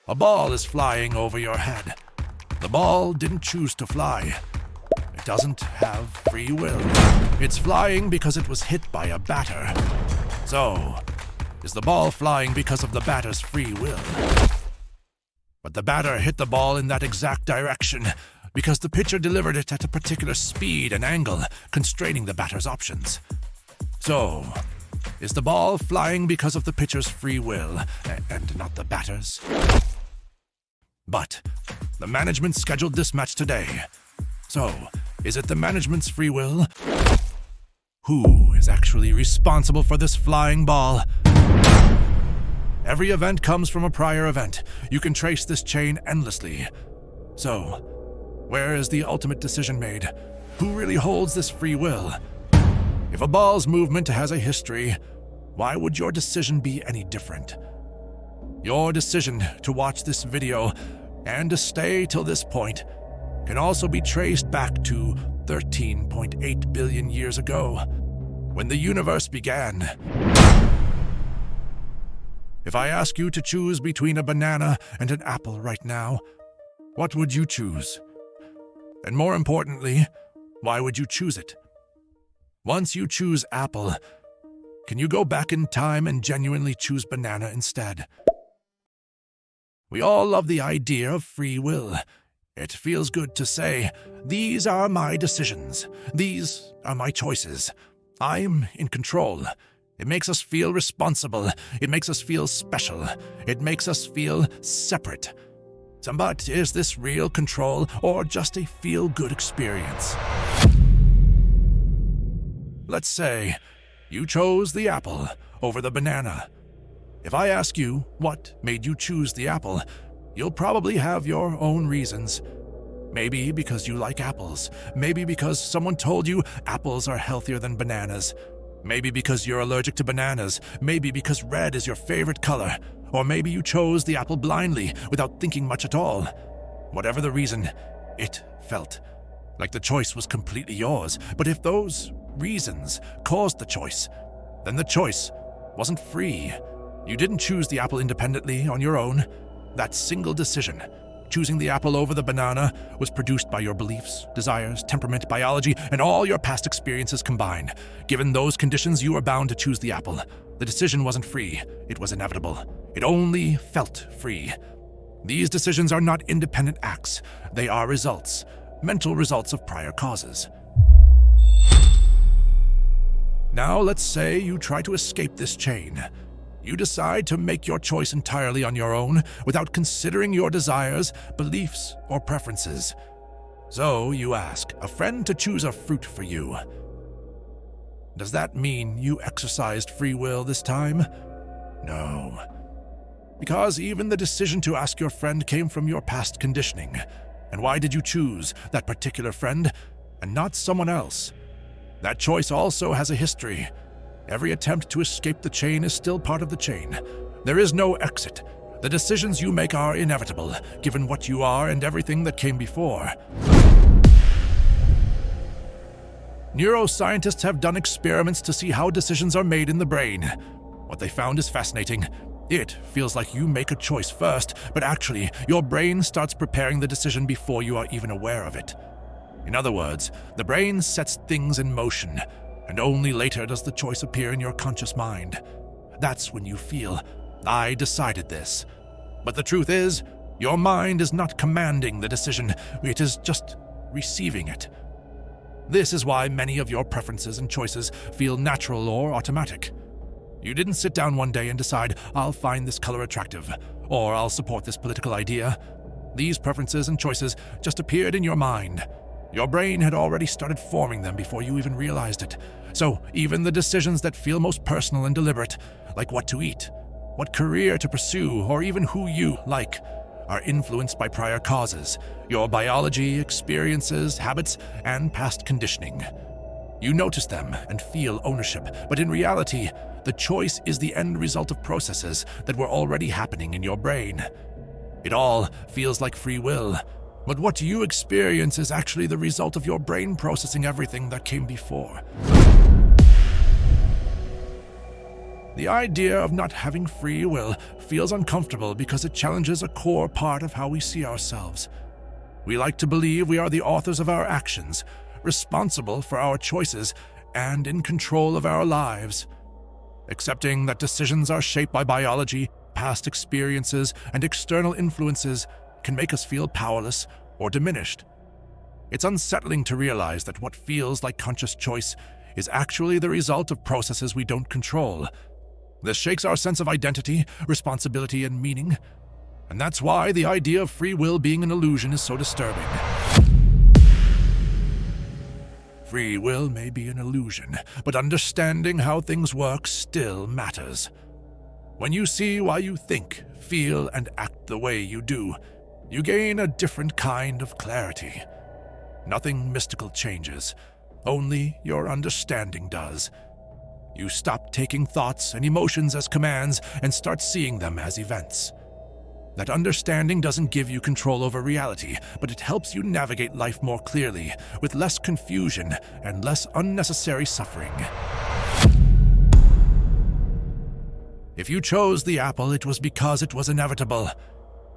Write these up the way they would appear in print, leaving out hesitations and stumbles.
A ball is flying over your head. The ball didn't choose to fly. It doesn't have free will. It's flying because it was hit by a batter. So, is the ball flying because of the batter's free will? But the batter hit the ball in that exact direction because the pitcher delivered it at a particular speed and angle, constraining the batter's options. So, is the ball flying because of the pitcher's free will and not the batter's? But the management scheduled this match today. So, is it the management's free will? Who is actually responsible for this flying ball? Every event comes from a prior event. You can trace this chain endlessly. So, where is the ultimate decision made? Who really holds this free will? If a ball's movement has a history, why would your decision be any different? Your decision to watch this video and to stay till this point can also be traced back to 13.8 billion years ago, when the universe began. If I ask you to choose between a banana and an apple right now, what would you choose? And more importantly, why would you choose it? Once you choose apple, can you go back in time and genuinely choose banana instead? We all love the idea of free will. It feels good to say, these are my decisions. These are my choices. I'm in control. It makes us feel responsible. It makes us feel special. It makes us feel separate. But is this real control or just a feel-good experience? Let's say you chose the apple over the banana. If I ask you what made you choose the apple, you'll probably have your own reasons. Maybe because you like apples. Maybe because someone told you apples are healthier than bananas. Maybe because you're allergic to bananas. Maybe because red is your favorite color. Or maybe you chose the apple blindly without thinking much at all. Whatever the reason, it felt like the choice was completely yours. But if those reasons caused the choice, then the choice wasn't free. You didn't choose the apple independently on your own. That single decision, choosing the apple over the banana, was produced by your beliefs, desires, temperament, biology, and all your past experiences combined. Given those conditions, you were bound to choose the apple. The decision wasn't free. It was inevitable. It only felt free. These decisions are not independent acts. They are results, mental results of prior causes. Now let's say you try to escape this chain. You decide to make your choice entirely on your own without considering your desires, beliefs, or preferences. So you ask a friend to choose a fruit for you. Does that mean you exercised free will this time? No. Because even the decision to ask your friend came from your past conditioning. And why did you choose that particular friend and not someone else? That choice also has a history. Every attempt to escape the chain is still part of the chain. There is no exit. The decisions you make are inevitable, given what you are and everything that came before. Neuroscientists have done experiments to see how decisions are made in the brain. What they found is fascinating. It feels like you make a choice first, but actually, your brain starts preparing the decision before you are even aware of it. In other words, the brain sets things in motion, and only later does the choice appear in your conscious mind. That's when you feel, I decided this. But the truth is, your mind is not commanding the decision, it is just receiving it. This is why many of your preferences and choices feel natural or automatic. You didn't sit down one day and decide, I'll find this color attractive, or I'll support this political idea. These preferences and choices just appeared in your mind. Your brain had already started forming them before you even realized it. So even the decisions that feel most personal and deliberate, like what to eat, what career to pursue, or even who you like, are influenced by prior causes, your biology, experiences, habits, and past conditioning. You notice them and feel ownership, but in reality, the choice is the end result of processes that were already happening in your brain. It all feels like free will, but what you experience is actually the result of your brain processing everything that came before. The idea of not having free will feels uncomfortable because it challenges a core part of how we see ourselves. We like to believe we are the authors of our actions, responsible for our choices, and in control of our lives. Accepting that decisions are shaped by biology, past experiences, and external influences can make us feel powerless or diminished. It's unsettling to realize that what feels like conscious choice is actually the result of processes we don't control. This shakes our sense of identity, responsibility, and meaning, and that's why the idea of free will being an illusion is so disturbing. Free will may be an illusion, but understanding how things work still matters. When you see why you think, feel, and act the way you do, you gain a different kind of clarity. Nothing mystical changes, only your understanding does. You stop taking thoughts and emotions as commands and start seeing them as events. That understanding doesn't give you control over reality, but it helps you navigate life more clearly, with less confusion and less unnecessary suffering. If you chose the apple, it was because it was inevitable.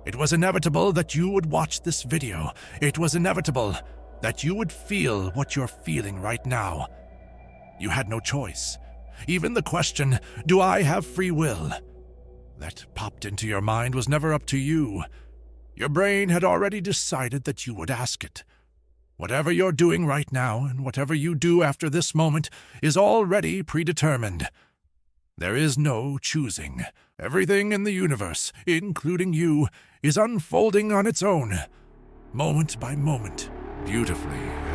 It was inevitable that you would watch this video. It was inevitable that you would feel what you're feeling right now. You had no choice. Even the question, "Do I have free will?" that popped into your mind was never up to you. Your brain had already decided that you would ask it. Whatever you're doing right now, and whatever you do after this moment, is already predetermined. There is no choosing. Everything in the universe, including you, is unfolding on its own, moment by moment, beautifully